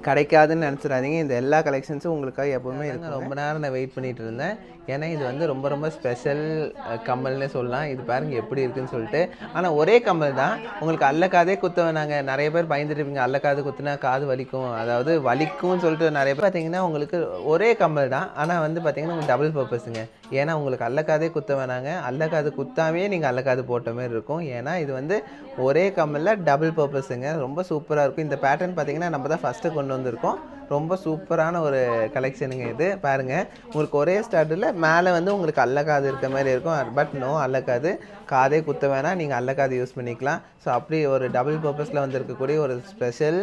கிடைக்காதுன்னு நினச்சிடாதீங்க. இந்த எல்லா கலெக்ஷன்ஸும் உங்களுக்காக எப்போவுமே இருக்கும். ரொம்ப நேரம் நான் வெயிட் பண்ணிகிட்டு இருந்தேன். ஏன்னா இது வந்து ரொம்ப ரொம்ப ஸ்பெஷல் கம்மல்னே சொல்லலாம். இது பாருங்கள் எப்படி இருக்குதுன்னு சொல்லிட்டு. ஆனால் ஒரே கம்மல் தான், உங்களுக்கு அல்லக்காதே குத்த வேணாங்க. நிறைய பேர் பயந்துட்டுருப்பீங்க அல்லக்காது குத்துனா காது வலிக்கும், அதாவது வலிக்கும்னு சொல்லிட்டு நிறைய பேர் பார்த்தீங்கன்னா உங்களுக்கு ஒரே கம்மல் தான். ஆனால் வந்து பார்த்தீங்கன்னா உங்களுக்கு டபுள் பர்பஸுங்க. ஏன்னா உங்களுக்கு அல்லக்காதே குத்த வேணாங்க, அல்லக்காது குத்தாமே நீங்கள் அல்லக்காது போட்ட மாதிரி இருக்கும். ஏன்னா இது வந்து ஒரே கம்மலில் டபுள் பர்பஸுங்க. ரொம்ப சூப்பராக இருக்கும். இந்த பேட்டர்ன் பார்த்தீங்கன்னா நம்ம தான் ஃபஸ்ட்டு கொண்டு வந்திருக்கோம். ரொம்ப சூப்பரான ஒரு கலெக்ஷனுங்க இது. பாருங்கள் உங்களுக்கு ஒரே ஸ்டார்டில் மேலே வந்து உங்களுக்கு அல்லக்காது இருக்க மாதிரி இருக்கும். பட் நோ அல்லக்காது, காதே குத்த வேணாம், நீங்கள் அல்லக்காது யூஸ் பண்ணிக்கலாம். ஸோ அப்படி ஒரு டபுள் பர்பஸில் வந்து இருக்கக்கூடிய ஒரு ஸ்பெஷல்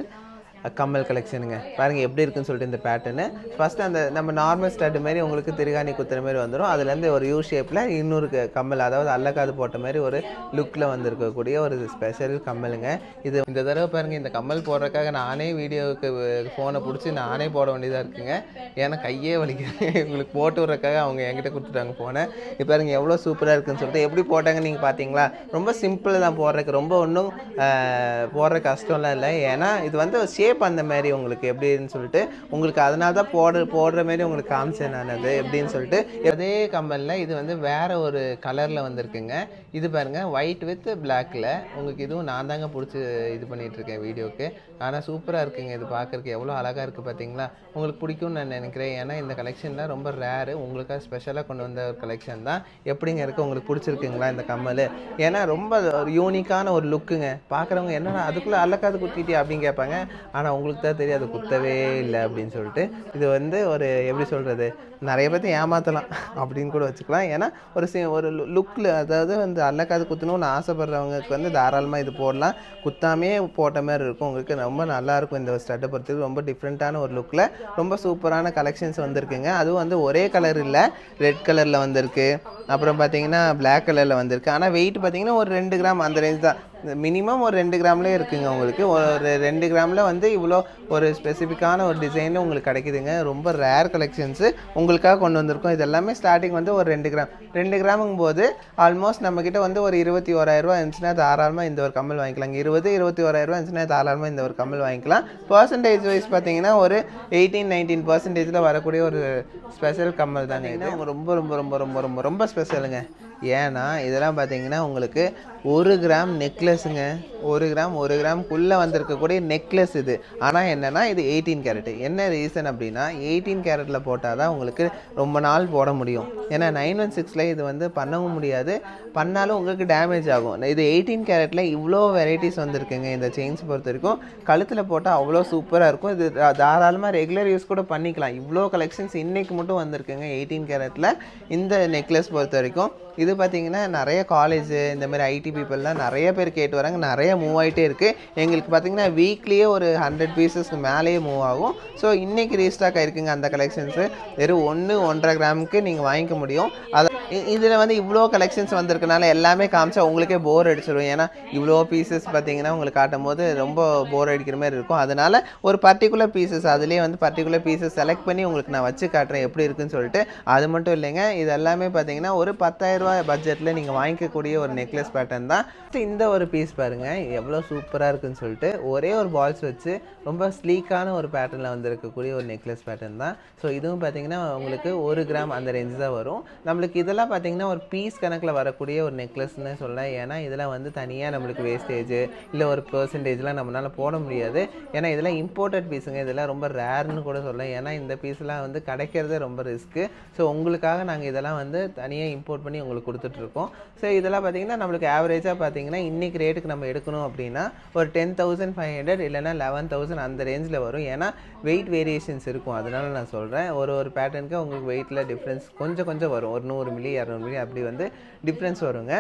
கம்மல் கலெக்ஷனுங்க. பாருங்கள் எப்படி இருக்குன்னு சொல்லிட்டு இந்த பேட்டர்னு. ஃபஸ்ட்டு அந்த நம்ம நார்மல் ஸ்டார்ட் மாதிரி உங்களுக்கு திருகாணி குத்துற மாதிரி வந்துடும். அதுலேருந்து ஒரு யூ ஷேப்பில் இன்னொரு கம்மல், அதாவது அல்லக்காது போட்ட மாதிரி ஒரு லுக்கில் வந்துருக்கக்கூடிய ஒரு ஸ்பெஷல் கம்மலுங்க இது. இந்த தடவை பாருங்கள் இந்த கம்மல் போடுறதுக்காக நானே வீடியோவுக்கு ஃபோனை பிடிச்சி நானே போட வேண்டியதாக இருக்குங்க. ஏன்னா கையே வலிக்குது. உங்களுக்கு போட்டு விட்றதுக்காக அவங்க என்கிட்ட கொடுத்துட்டாங்க ஃபோனை. இப்போ பாருங்கள் எவ்வளோ சூப்பராக இருக்குதுன்னு சொல்லிட்டு. எப்படி போட்டாங்க நீங்கள் பார்த்தீங்களா? ரொம்ப சிம்பிள் தான் போடுறதுக்கு, ரொம்ப ஒன்றும் போடுற கஷ்டம்லாம் இல்லை. ஏன்னா இது வந்து ஷேப் அந்த மாதிரி உங்களுக்கு எப்படின்னு சொல்லிட்டு உங்களுக்கு அதனால தான் போடுற மாதிரி உங்களுக்கு காமிச்சேன் நான் அது எப்படின்னு சொல்லிட்டு. அதே கம்மலில் இது வந்து வேற ஒரு கலரில் வந்திருக்குங்க. இது பாருங்கள் ஒயிட் வித் பிளாக்கில் உங்களுக்கு. இதுவும் நான் தாங்க பிடிச்சி இது பண்ணிகிட்ருக்கேன் வீடியோவுக்கு. ஆனால் சூப்பராக இருக்குங்க இது பார்க்குறக்கு. எவ்வளோ அழகாக இருக்குது பார்த்தீங்களா? உங்களுக்கு பிடிக்கும்னு நான் நினைக்கிறேன். ஏன்னா இந்த கலெக்ஷன்லாம் ரொம்ப ரேரு, உங்களுக்காக ஸ்பெஷலாக கொண்டு வந்த ஒரு கலெக்ஷன் தான். எப்படிங்க இருக்குது, உங்களுக்கு பிடிச்சிருக்குங்களா இந்த கம்மல்? ஏன்னா ரொம்ப ஒரு யூனிக்கான ஒரு லுக்குங்க. பார்க்குறவங்க என்னடா அதுக்குள்ளே அல்லக்காது குத்திட்டியா அப்படின்னு கேட்பாங்க. ஆனால் உங்களுக்கு தான் தெரியும் அது குத்தவே இல்லை அப்படின்னு சொல்லிட்டு. இது வந்து ஒரு எப்படி சொல்கிறது, நிறைய பேர்த்து ஏமாற்றலாம் அப்படின்னு கூட வச்சுக்கலாம். ஏன்னா ஒரு லுக்கில், அதாவது வந்து அல்லக்காது குத்தணும்னு ஆசைப்படுறவங்களுக்கு வந்து தாராளமாக இது போடலாம். குத்தாமே போட்ட மாதிரி இருக்கும் உங்களுக்கு. ரொம்ப நல்லாயிருக்கும் இந்த ஸ்டட்டை பொறுத்தவரைக்கும். ரொம்ப டிஃப்ரெண்ட்டான ஒரு லுக்கில் ரொம்ப சூப்பரான கலெக்ஷன்ஸ் வந்திருக்குங்க. அதுவும் வந்து ஒரே கலர் இல்லை, ரெட் கலரில் வந்திருக்கு, அப்புறம் பார்த்தீங்கன்னா பிளாக் கலரில் வந்திருக்கு. ஆனால் வெயிட் பார்த்தீங்கன்னா ஒரு 2 கிராம் அந்த ரேஞ்ச் தான். மினிமம் ஒரு 2 கிராம்லேயே இருக்குங்க உங்களுக்கு. ஒரு 2 கிராமில் வந்து இவ்வளோ ஒரு ஸ்பெசிஃபிக்கான ஒரு டிசைனில் உங்களுக்கு கிடைக்குதுங்க. ரொம்ப ரேர் கலெக்ஷன்ஸு உங்களுக்காக கொண்டு வந்திருக்கோம். இது எல்லாமே ஸ்டார்டிங் வந்து ஒரு 2 கிராம். 2 கிராமுங்கும் போது ஆல்மோஸ்ட் நம்மக்கிட்ட வந்து ஒரு 21,000 இருந்துச்சுன்னா தாராளமாக இந்த ஒரு கம்மல் வாங்கிக்கலாங்க. 21,000 இருந்துச்சுன்னா தாராளமாக இந்த ஒரு கம்மல் வாங்கிக்கலாம். பர்சன்டேஜ் வைஸ் பார்த்தீங்கன்னா ஒரு 18-19% வரக்கூடிய ஒரு ஸ்பெஷல் கம்மல் தாங்க இது. ரொம்ப ரொம்ப ரொம்ப ரொம்ப ரொம்ப ரொம்ப ஸ்பெஷலுங்க. ஏன்னா இதெல்லாம் பார்த்தீங்கன்னா உங்களுக்கு 1 கிராம் நெக்லஸுங்க. 1 கிராம்குள்ளே வந்திருக்கக்கூடிய நெக்லஸ் இது. ஆனால் என்னென்னா இது 18 கேரட். என்ன ரீசன் அப்படின்னா 18 கேரட்டில் போட்டால் தான் உங்களுக்கு ரொம்ப நாள் போட முடியும். ஏன்னா 916ல் இது வந்து பண்ணவும் முடியாது, பண்ணாலும் உங்களுக்கு டேமேஜ் ஆகும். இது 18 கேரட்டில் இவ்வளோ வெரைட்டிஸ் வந்திருக்குங்க. இந்த செயின்ஸ் பொறுத்த வரைக்கும் கழுத்தில் போட்டால் அவ்வளோ சூப்பராக இருக்கும். இது தாராளமாக ரெகுலர் யூஸ் கூட பண்ணிக்கலாம். இவ்வளோ கலெக்ஷன்ஸ் இன்றைக்கி மட்டும் வந்திருக்குங்க 18 கேரட்டில் இந்த நெக்லஸ் பொறுத்த வரைக்கும். இது பார்த்தீங்கன்னா நிறைய காலேஜ் இந்த மாதிரி ஐடி பீப்புளெலாம் நிறைய பேர் கேட்டு வராங்க. நிறைய மூவ் ஆகிட்டே இருக்குது. எங்களுக்கு பார்த்தீங்கன்னா வீக்லியே ஒரு 100 பீசஸ்க்கு மேலேயே மூவ் ஆகும். ஸோ இன்றைக்கி ரீஸ்டாக் ஆகிருக்குங்க அந்த கலெக்ஷன்ஸு. வெறும் 1-1.5 கிராமுக்கு நீங்கள் வாங்கிக்க முடியும். அதை இதில் வந்து இவ்வளோ கலெக்ஷன்ஸ் வந்திருக்கனால எல்லாமே காமிச்சா உங்களுக்கே போர் அடிச்சிடும். ஏன்னா இவ்வளோ பீசஸ் பார்த்தீங்கன்னா உங்களுக்கு காட்டும் போது ரொம்ப போர் அடிக்கிற மாதிரி இருக்கும். அதனால் ஒரு பர்டிகுலர் பீசஸ், அதுலேயே வந்து பர்டிகுலர் பீசஸ் செலக்ட் பண்ணி உங்களுக்கு நான் வச்சு காட்டுறேன் எப்படி இருக்குன்னு சொல்லிட்டு. அது மட்டும் இல்லைங்க, இது எல்லாமே பார்த்தீங்கன்னா ஒரு 10,000 பட்ஜெட்டில் நீங்கள் வாங்கிக்கக்கூடிய ஒரு நெக்லஸ் பேட்டர்ன் தான். இந்த ஒரு பீஸ் பாருங்கள் எவ்வளோ சூப்பராக இருக்குன்னு சொல்லிட்டு. ஒரே ஒரு பால்ஸ் வச்சு ரொம்ப ஸ்லீக்கான ஒரு பேட்டர்னில் வந்திருக்கக்கூடிய ஒரு நெக்லஸ் பேட்டர்ன் தான். ஸோ இதுவும் பார்த்தீங்கன்னா உங்களுக்கு 1 கிராம் அந்த ரேஞ்சு தான் வரும். நம்மளுக்கு இதெல்லாம் இதெல்லாம் பார்த்தீங்கன்னா ஒரு பீஸ் கணக்கில் வரக்கூடிய ஒரு நெக்லஸ்ன்னு சொல்லலாம். ஏன்னா இதெல்லாம் வந்து தனியாக நம்மளுக்கு வேஸ்டேஜ் இல்லை ஒரு பெர்சன்டேஜ்லாம் நம்மளால் போட முடியாது. ஏன்னா இதெல்லாம் இம்போர்ட்டட் பீஸுங்க. இதெல்லாம் ரொம்ப ரேர்னு கூட சொல்லலாம். ஏன்னா இந்த பீஸ்லாம் வந்து கிடைக்கிறதே ரொம்ப ரிஸ்க்கு. ஸோ உங்களுக்காக நாங்கள் இதெல்லாம் வந்து தனியாக இம்போர்ட் பண்ணி உங்களுக்கு கொடுத்துட்ருக்கோம். ஸோ இதெல்லாம் பார்த்தீங்கன்னா நம்மளுக்கு ஆவரேஜாக பார்த்தீங்கன்னா இன்றைக்கி ரேட்டுக்கு நம்ம எடுக்கணும் அப்படின்னா ஒரு 10,500 இல்லைனா 11,000 அந்த ரேஞ்சில் வரும். ஏன்னா வெயிட் வேரியேஷன்ஸ் இருக்கும். அதனால நான் சொல்கிறேன், ஒரு பேட்டர்னுக்கு உங்களுக்கு வெயிட்டில் டிஃப்ரென்ஸ் கொஞ்சம் வரும். ஒரு 100 மில்லி 200 மில்லி அப்படி வந்து டிஃப்ரென்ஸ் வருங்க.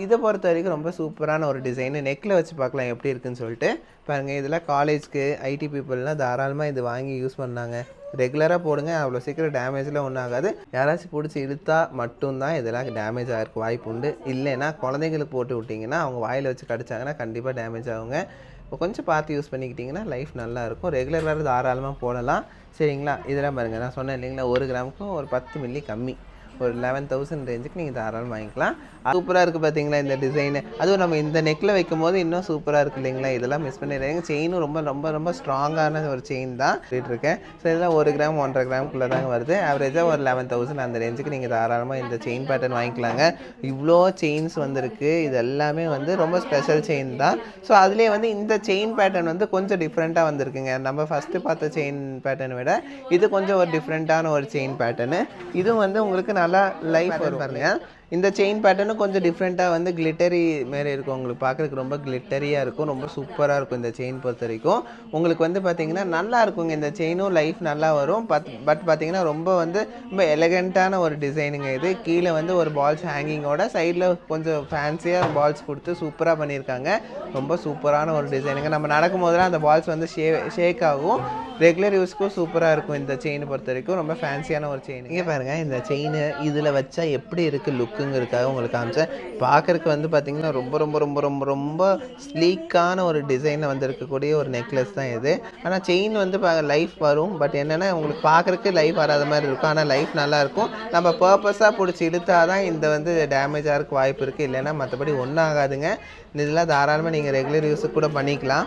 இதை பொறுத்த வரைக்கும் ரொம்ப சூப்பரான ஒரு டிசைனு. நெக்கில் வச்சு பார்க்கலாம் எப்படி இருக்குன்னு சொல்லிட்டு பாருங்கள். இதெல்லாம் காலேஜ்க்கு ஐடி பீப்புளெலாம் தாராளமாக இது வாங்கி யூஸ் பண்ணாங்க. ரெகுலராக போடுங்க, அவ்வளோ சீக்கிரம் டேமேஜ்லாம் ஒன்றும் ஆகாது. யாராச்சும் பிடிச்சி இழுத்தா மட்டும்தான் இதெல்லாம் டேமேஜ் ஆகிருக்கு வாய்ப்பு உண்டு. இல்லைன்னா குழந்தைங்களுக்கு போட்டு விட்டிங்கன்னா அவங்க வாயில் வச்சு கடிச்சாங்கன்னா கண்டிப்பாக டேமேஜ் ஆகுங்க. இப்போ கொஞ்சம் பார்த்து யூஸ் பண்ணிக்கிட்டிங்கன்னா லைஃப் நல்லாயிருக்கும். ரெகுலர் வேறு தாராளமாக போடலாம். சரிங்களா? இதெல்லாம் பாருங்கள், நான் சொன்னேன் இல்லைங்களா, 1 கிராமுக்கும் ஒரு 10 மில்லி கம்மி, ஒரு 11,000 ரேஞ்சுக்கு நீங்கள் தாராளமாக வாங்கிக்கலாம். சூப்பராக இருக்குது பார்த்தீங்களா இந்த டிசைனு. அதுவும் நம்ம இந்த நெக்கில் வைக்கும் போது இன்னும் சூப்பராக இருக்குது இல்லைங்களா? இதெல்லாம் மிஸ் பண்ணிடுறாங்க. செயினும் ரொம்ப ரொம்ப ரொம்ப ஸ்ட்ராங்கான ஒரு செயின் தான் இருக்கேன். ஸோ இதெல்லாம் 1 கிராம் 1.5 கிராமுக்குள்ளே தாங்க வருது. ஆவரேஜாக ஒரு 11,000 அந்த ரேஞ்சுக்கு நீங்கள் தாராளமாக இந்த செயின் பேட்டர்ன் வாங்கிக்கலாங்க. இவ்வளோ செயின்ஸ் வந்துருக்கு. இது எல்லாமே வந்து ரொம்ப ஸ்பெஷல் செயின் தான். ஸோ அதுலேயே வந்து இந்த செயின் பேட்டர்ன் வந்து கொஞ்சம் டிஃப்ரெண்ட்டாக வந்திருக்குங்க. நம்ம ஃபஸ்ட்டு பார்த்த செயின் பேட்டர்னை விட இது கொஞ்சம் ஒரு டிஃப்ரெண்ட்டான ஒரு செயின் பேட்டர்னு. இதுவும் வந்து உங்களுக்கு நல்லா லைஃப் வரும் பாருங்க. இந்த செயின் பேட்டர்னும் கொஞ்சம் டிஃப்ரெண்ட்டாக வந்து கிளிட்டரி மாரி இருக்கும். உங்களுக்கு பார்க்குறதுக்கு ரொம்ப கிளிட்டரியாக இருக்கும். ரொம்ப சூப்பராக இருக்கும் இந்த செயின் பொறுத்த வரைக்கும். உங்களுக்கு வந்து பார்த்திங்கன்னா நல்லா இருக்குங்க. இந்த செயினும் லைஃப் நல்லா வரும். பட் பார்த்திங்கன்னா ரொம்ப வந்து ரொம்ப எலகண்ட்டான ஒரு டிசைனுங்க இது. கீழே வந்து ஒரு பால்ஸ் ஹேங்கிங்கோட சைடில் கொஞ்சம் ஃபேன்சியாக பால்ஸ் கொடுத்து சூப்பராக பண்ணியிருக்காங்க. ரொம்ப சூப்பரான ஒரு டிசைனுங்க. நம்ம நடக்கும் போதெல்லாம் அந்த பால்ஸ் வந்து ஷேக் ஆகும். ரெகுலர் யூஸ்க்கும் சூப்பராக இருக்கும் இந்த செயினை பொறுத்த வரைக்கும். ரொம்ப ஃபேன்சியான ஒரு செயின். இங்கே பாருங்கள், இந்த செயினை இதில் வச்சா எப்படி இருக்குது லுக்குங்கிறதுக்காக உங்களுக்கு காமிச்சேன். பார்க்குறதுக்கு வந்து பார்த்திங்கன்னா ரொம்ப ரொம்ப ரொம்ப ரொம்ப ரொம்ப ஸ்லீக்கான ஒரு டிசைனில் வந்து இருக்கக்கூடிய ஒரு நெக்லஸ் தான் இது. ஆனால் செயின் வந்து லைஃப் வரும். பட் என்னென்னா உங்களுக்கு பார்க்குறதுக்கு லைஃப் வராத மாதிரி இருக்கும். ஆனால் லைஃப் நல்லாயிருக்கும். நம்ம பர்பஸாக பிடிச்சி இழுத்தா தான் இந்த வந்து டேமேஜ் ஆகிறதுக்கு வாய்ப்பு இருக்குது. இல்லைன்னா மற்றபடி ஒன்றும் ஆகாதுங்க. இதெல்லாம் தாராளமாக நீங்கள் ரெகுலர் யூஸுக்கு கூட பண்ணிக்கலாம்.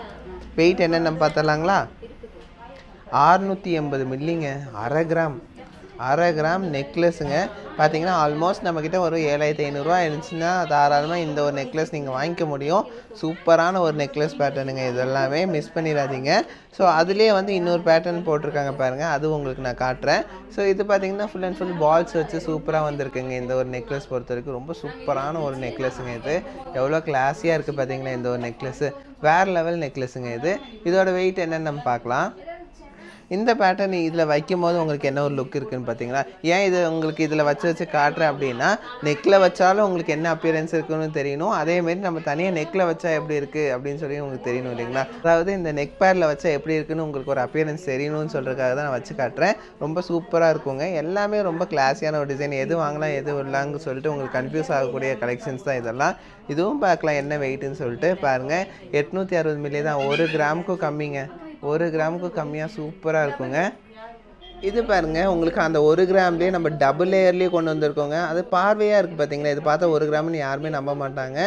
வெயிட் என்னென்னு நம்ம பார்த்துடலாங்களா? 680 மில்லிங்க, 1/2 கிராம் நெக்லஸுங்க. பார்த்தீங்கன்னா ஆல்மோஸ்ட் நம்மக்கிட்ட ஒரு 7,500 இருந்துச்சுன்னா தாராளமாக இந்த ஒரு நெக்லஸ் நீங்கள் வாங்கிக்க முடியும். சூப்பரான ஒரு நெக்லஸ் பேட்டர்னுங்க. இதெல்லாமே மிஸ் பண்ணிடாதீங்க. ஸோ அதுலேயே வந்து இன்னொரு பேட்டர்ன் போட்டிருக்காங்க பாருங்கள், அது உங்களுக்கு நான் காட்டுறேன். ஸோ இது பார்த்தீங்கன்னா ஃபுல் அண்ட் ஃபுல் பால்ஸ் வச்சு சூப்பராக வந்திருக்குங்க. இந்த ஒரு நெக்லஸ் பொறுத்த வரைக்கும் ரொம்ப சூப்பரான ஒரு நெக்லஸுங்க. இது எவ்வளோ கிளாஸியாக இருக்குது பார்த்தீங்களா இந்த ஒரு நெக்லஸ்ஸு. வேறு லெவல் நெக்லஸுங்க இது. இதோட வெயிட் என்னென்னு நம்ம பார்க்கலாம். இந்த பேட்டர்ன் இதில் வைக்கும் போது உங்களுக்கு என்ன ஒரு லுக் இருக்குதுன்னு பார்த்தீங்களா? ஏன் இது உங்களுக்கு இதில் வச்சு காட்டுறேன் அப்படின்னா, நெக்கில் வச்சாலும் உங்களுக்கு என்ன அப்பியரன்ஸ் இருக்குன்னு தெரியணும். அதேமாரி நம்ம தனியாக நெக்கில் வச்சா எப்படி இருக்குது அப்படின்னு சொல்லி உங்களுக்கு தெரியணும் இல்லைங்களா? அதாவது இந்த நெக் பேரில் வச்சா எப்படி இருக்குன்னு உங்களுக்கு ஒரு அப்பியரன்ஸ் தெரியணும்னு சொல்கிறதுக்காக தான் நான் வச்சு காட்டுறேன். ரொம்ப சூப்பராக இருக்குங்க. எல்லாமே ரொம்ப கிளாஸியான ஒரு டிசைன். எது வாங்கலாம் எது இல்லைன்னு சொல்லிட்டு உங்களுக்கு கன்ஃபியூஸ் ஆகக்கூடிய கலெக்ஷன்ஸ் தான் இதெல்லாம். இதுவும் பார்க்கலாம் என்ன வெயிட்டுன்னு சொல்லிட்டு பாருங்கள். 860 மில்லி தான். 1 கிராமுக்கும் கம்மிங்க. 1 கிராமுக்கு கம்மியாக சூப்பராக இருக்குங்க. இது பாருங்கள், உங்களுக்கு அந்த 1 கிராம்லேயே நம்ம டபுள் லேயர்லேயே கொண்டு வந்திருக்கோங்க. அது பார்வையாக இருக்குது பார்த்தீங்களா? இது பார்த்தா 1 கிராம்னு யாருமே நம்ப மாட்டாங்க.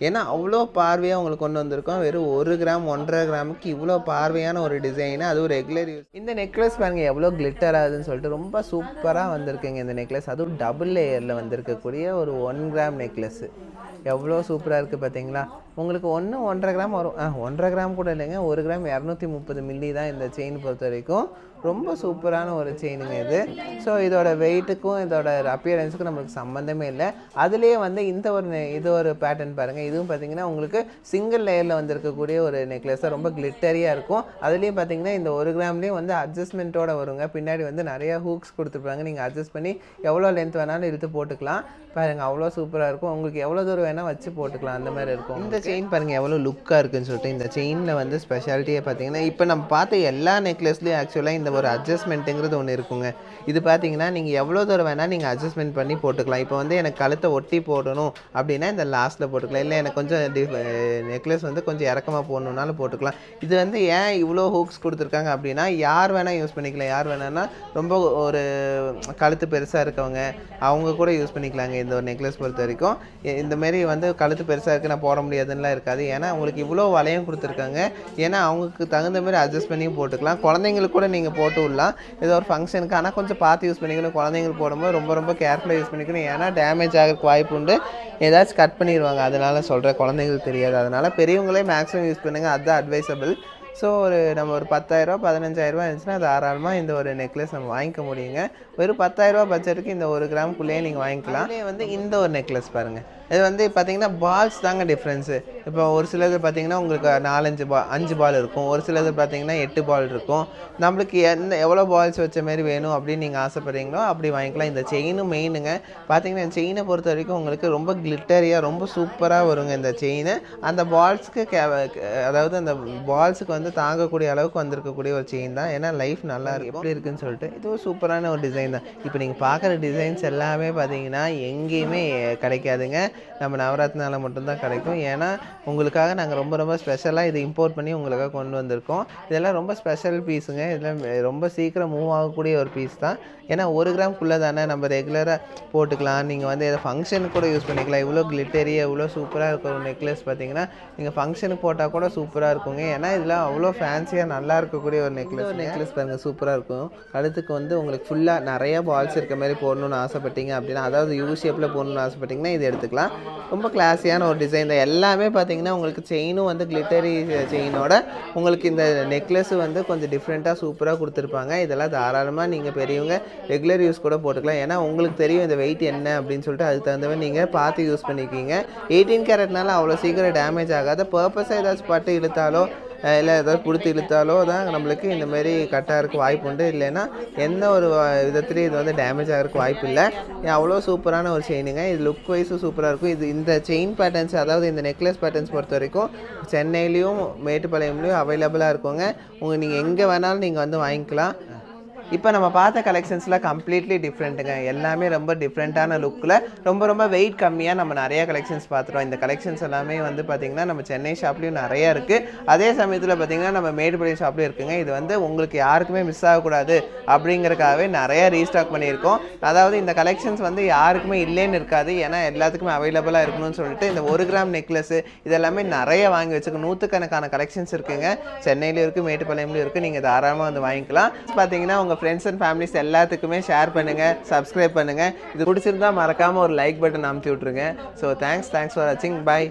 ஏன்னா அவ்வளோ பார்வையாக உங்களுக்கு கொண்டு வந்திருக்கோம். வெறும் 1 கிராம் 1.5 கிராமுக்கு இவ்வளோ பார்வையான ஒரு டிசைனு, அதுவும் ரெகுலர் யூஸ். இந்த நெக்லஸ் பாருங்கள் எவ்வளோ கிளிட்டர் ஆகுதுன்னு சொல்லிட்டு ரொம்ப சூப்பராக வந்திருக்குங்க இந்த நெக்லஸ். அதுவும் டபுள் லேயரில் வந்திருக்கக்கூடிய ஒரு 1 கிராம் நெக்லஸ்ஸு. எவ்வளோ சூப்பராக இருக்குது பார்த்தீங்களா? உங்களுக்கு 1.5 கிராம் வரும். 1.5 கிராம் கூட இல்லைங்க, 1 கிராம் 230 மில்லி தான் இந்த செயின் பொறுத்த வரைக்கும். ரொம்ப சூப்பரான ஒரு செயினுங்க இது. ஸோ இதோட வெயிட்டுக்கும் இதோட அப்பியரன்ஸுக்கும் நம்மளுக்கு சம்மந்தமே இல்லை. அதுலேயே வந்து இது ஒரு பேட்டர்ன் பாருங்கள். இதுவும் பார்த்தீங்கன்னா உங்களுக்கு சிங்கிள் லேயரில் வந்திருக்கக்கூடிய ஒரு நெக்லஸாக ரொம்ப கிளிட்டரியாக இருக்கும். அதுலேயும் பார்த்தீங்கன்னா இந்த 1 கிராம்லேயும் வந்து அட்ஜஸ்ட்மெண்ட்டோட வருங்க. பின்னாடி வந்து நிறையா ஹூக்ஸ் கொடுத்துருப்பாங்க. நீங்கள் அட்ஜஸ்ட் பண்ணி எவ்வளோ லென்த் வேணாலும் இழுத்து போட்டுக்கலாம். பாருங்கள் அவ்வளோ சூப்பராக இருக்கும். உங்களுக்கு எவ்வளோ தூரம் வேணால் வச்சு போட்டுக்கலாம், அந்த மாதிரி இருக்கும். இந்த செயின் பாருங்கள் எவ்வளோ லுக்காக இருக்குன்னு சொல்லிட்டு. இந்த செயினில் வந்து ஸ்பெஷாலிட்டியை பார்த்தீங்கன்னா இப்போ நம்ம பார்த்த எல்லா நெக்லஸ்லேயும் ஆக்சுவலாக இந்த ஒரு அட்ஜஸ்ட்மெண்ட்டுங்கிறது ஒன்று இருக்குங்க. இது பார்த்தீங்கன்னா நீங்கள் எவ்வளோ தூரம் வேணால் நீங்கள் அட்ஜஸ்ட்மெண்ட் பண்ணி போட்டுக்கலாம். இப்போ வந்து எனக்கு கழுத்தை ஒட்டி போடணும் அப்படின்னா இந்த லாஸ்ட்டில் போட்டுக்கலாம். இல்லை எனக்கு கொஞ்சம் நெக்லஸ் வந்து கொஞ்சம் இறக்கமாக போடணுன்னாலும் போட்டுக்கலாம். இது வந்து ஏன் இவ்வளோ ஹூக்ஸ் கொடுத்துருக்காங்க அப்படின்னா யார் வேணால் யூஸ் பண்ணிக்கலாம். யார் வேணான்னா ரொம்ப ஒரு கழுத்து பெருசாக இருக்கவங்க அவங்க கூட யூஸ் பண்ணிக்கலாங்க. இந்த ஒரு நெக்லஸ் பொறுத்த வரைக்கும் இந்த மாரி வந்து கழுத்து பெருசாக இருக்குது நான் போட முடியாதுன்னு முடியாதுன்னெலாம் இருக்காது. ஏன்னா உங்களுக்கு இவ்வளோ வளையம் கொடுத்துருக்காங்க. ஏன்னா அவங்களுக்கு தகுந்த மாதிரி அட்ஜஸ்ட் பண்ணியும் போட்டுக்கலாம். குழந்தைங்களுக்கு கூட நீங்கள் போட்டு விடலாம் ஏதோ ஒரு ஃபங்க்ஷனுக்கு. ஆனால் கொஞ்சம் பார்த்து யூஸ் பண்ணிக்கணும். குழந்தைங்களுக்கு போடும்போது ரொம்ப ரொம்ப கேர்ஃபுல்லாக யூஸ் பண்ணிக்கணும். ஏன்னா டேமேஜ் ஆகிறதுக்கு வாய்ப்பு உண்டு. ஏதாச்சும் கட் பண்ணிடுவாங்க. அதனால் சொல்கிறேன், குழந்தைங்களுக்கு தெரியாது. அதனால் பெரியவங்களே மேக்ஸிமம் யூஸ் பண்ணுங்கள், அதுதான் அட்வைசபிள். ஸோ நம்ம ஒரு 10,000 15,000 இருந்துச்சுன்னா தாராளமாக இந்த ஒரு நெக்லஸ் நம்ம வாங்கிக்க முடியுங்க. வெறும் 10,000 பட்ஜெட்டுக்கு இந்த 1 கிராமுக்குள்ளேயே நீங்கள் வாங்கிக்கலாம். வந்து இந்த ஒரு நெக்லஸ் பாருங்கள். இது வந்து பார்த்தீங்கன்னா பால்ஸ் தாங்க டிஃப்ரென்ஸு. இப்போ ஒரு சிலது பார்த்தீங்கன்னா உங்களுக்கு 5 பால் இருக்கும். ஒரு சிலது பார்த்தீங்கன்னா 8 பால் இருக்கும். நம்மளுக்கு எவ்வளோ பால்ஸ் வச்ச மாதிரி வேணும் அப்படின்னு நீங்கள் ஆசைப்படுறீங்களோ அப்படி வாங்கிக்கலாம். இந்த செயினும் மெயினுங்க. பார்த்தீங்கன்னா இந்த செயினை பொறுத்த வரைக்கும் உங்களுக்கு ரொம்ப கிளிட்டரியாக ரொம்ப சூப்பராக வருங்க இந்த செயினு. அந்த பால்ஸுக்கு அதாவது அந்த பால்ஸுக்கு வந்து தாங்கக்கூடிய அளவுக்கு வந்திருக்கக்கூடிய ஒரு செயின் தான். ஏன்னா லைஃப் நல்லா இருக்கு எப்படி இருக்குன்னு சொல்லிட்டு இதுவும் சூப்பரான ஒரு டிசைன் தான். இப்போ நீங்கள் பார்க்குற டிசைன்ஸ் எல்லாமே பார்த்தீங்கன்னா எங்கேயுமே கிடைக்காதுங்க. நம்ம நவரத்னால மட்டும்தான் கிடைக்கும். ஏன்னா உங்களுக்காக நாங்கள் ரொம்ப ரொம்ப ஸ்பெஷலாக இது இம்போர்ட் பண்ணி உங்களுக்காக கொண்டு வந்திருக்கோம். இதெல்லாம் ரொம்ப ஸ்பெஷல் பீஸுங்க. இதெல்லாம் ரொம்ப சீக்கிரம் மூவ் ஆகக்கூடிய ஒரு பீஸ் தான். ஏன்னா 1 கிராம்குள்ளே தானே நம்ம ரெகுலராக போட்டுக்கலாம். நீங்கள் வந்து எதாவது ஃபங்க்ஷனுக்கு கூட யூஸ் பண்ணிக்கலாம். இவ்வளோ கிளிட்டரி எவ்வளோ சூப்பராக இருக்கிற ஒரு நெக்லஸ் பார்த்தீங்கன்னா நீங்கள் ஃபங்க்ஷனுக்கு போட்டால் கூட சூப்பராக இருக்குங்க. ஏன்னா இதெல்லாம் அவ்வளோ ஃபேன்சியாக நல்லா இருக்கக்கூடிய ஒரு நெக்லஸ் பாருங்கள், சூப்பராக இருக்கும். கழுத்துக்கு வந்து உங்களுக்கு ஃபுல்லாக நிறைய பால்ஸ் இருக்க மாதிரி போடணுன்னு ஆசைப்பட்டீங்க அப்படின்னா, அதாவது யூ ஷேப்பில் போடணுன்னு ஆசைப்பட்டிங்கன்னா இது எடுத்துக்கலாம். ரொம்ப கிளாஸியான ஒரு டிசைன் தான். எல்லாமே பார்த்தீங்கன்னா உங்களுக்கு செயினும் வந்து கிளிட்டரி செயினோட உங்களுக்கு இந்த நெக்லஸ் வந்து கொஞ்சம் டிஃப்ரெண்ட்டாக சூப்பராக கொடுத்துருப்பாங்க. இதெல்லாம் தாராளமாக நீங்கள் பெரியவங்க ரெகுலர் யூஸ் கூட போட்டுக்கலாம். ஏன்னா உங்களுக்கு தெரியும் இந்த வெயிட் என்ன அப்படின்னு சொல்லிட்டு அதுக்கு தகுந்த மாதிரி நீங்கள் பார்த்து யூஸ் பண்ணிக்கிங்க. 18 கேரட்னால அவ்வளோ சீக்கிரம் டேமேஜ் ஆகாத. பர்பஸாக ஏதாச்சும் பட்டு இழுத்தாலோ இல்லை ஏதாவது கொடுத்து இழுத்தாலோ தான் நம்மளுக்கு இந்த மாதிரி கட்டாக இருக்க வாய்ப்பு உண்டு. இல்லைன்னா எந்த ஒரு விதத்துலேயும் இது வந்து டேமேஜ் ஆகிறதுக்கு வாய்ப்பு இல்லை. அவ்வளோ சூப்பரான ஒரு செயினுங்க. இது லுக் வைஸும் சூப்பராக இருக்கும். இந்த செயின் பேட்டர்ன்ஸ், அதாவது இந்த நெக்லஸ் பேட்டர்ன்ஸ் பொறுத்த வரைக்கும் சென்னையிலையும் மேட்டுப்பாளையம்லேயும் அவைலபிளாக இருக்குங்க. நீங்கள் எங்கே வேணாலும் நீங்கள் வந்து வாங்கிக்கலாம். இப்போ நம்ம பார்த்த கலெக்ஷன்ஸ்லாம் கம்ப்ளீட்லி டிஃப்ரெண்ட்டுங்க. எல்லாமே ரொம்ப டிஃப்ரெண்ட்டான லுக்கில் ரொம்ப ரொம்ப வெயிட் கம்மியாக நம்ம நிறைய கலெக்ஷன்ஸ் பார்த்துருவோம். இந்த கலெக்ஷன்ஸ் எல்லாமே வந்து பார்த்திங்கன்னா நம்ம சென்னை ஷாப்லேயும் நிறையா இருக்குது. அதே சமயத்தில் பார்த்திங்கன்னா நம்ம மேட்டுப்பாளையம் ஷாப்லேயும் இருக்குங்க. இது வந்து உங்களுக்கு யாருக்குமே மிஸ் ஆகக்கூடாது அப்படிங்கிறதுக்காகவே நிறையா ரீஸ்டாக் பண்ணியிருக்கோம். அதாவது இந்த கலெக்ஷன்ஸ் வந்து யாருக்குமே இல்லைன்னு இருக்காது. ஏன்னா எல்லாத்துக்குமே அவைலபிளாக இருக்கணும்னு சொல்லிட்டு இந்த 1 கிராம் நெக்லஸ் இதெல்லாமே நிறைய வாங்கி வச்சுக்கணும். 100கணக்கான கலெக்ஷன்ஸ் இருக்குங்க. சென்னையிலையும் இருக்குது, மேட்டுப்பாளையம்லையும் இருக்குது. நீங்கள் தாராளமாக வந்து வாங்கிக்கலாம். பார்த்தீங்கன்னா உங்கள் ஃப்ரெண்ட்ஸ் அண்ட் ஃபேமிலிஸ் எல்லாத்துக்குமே ஷேர் பண்ணுங்கள், சப்ஸ்கிரைப் பண்ணுங்கள். இது பிடிச்சிருந்தா மறக்காமல் ஒரு லைக் பட்டன் அமுத்தி விட்ருங்க. ஸோ தேங்க்ஸ் ஃபார் வாட்சிங். பை.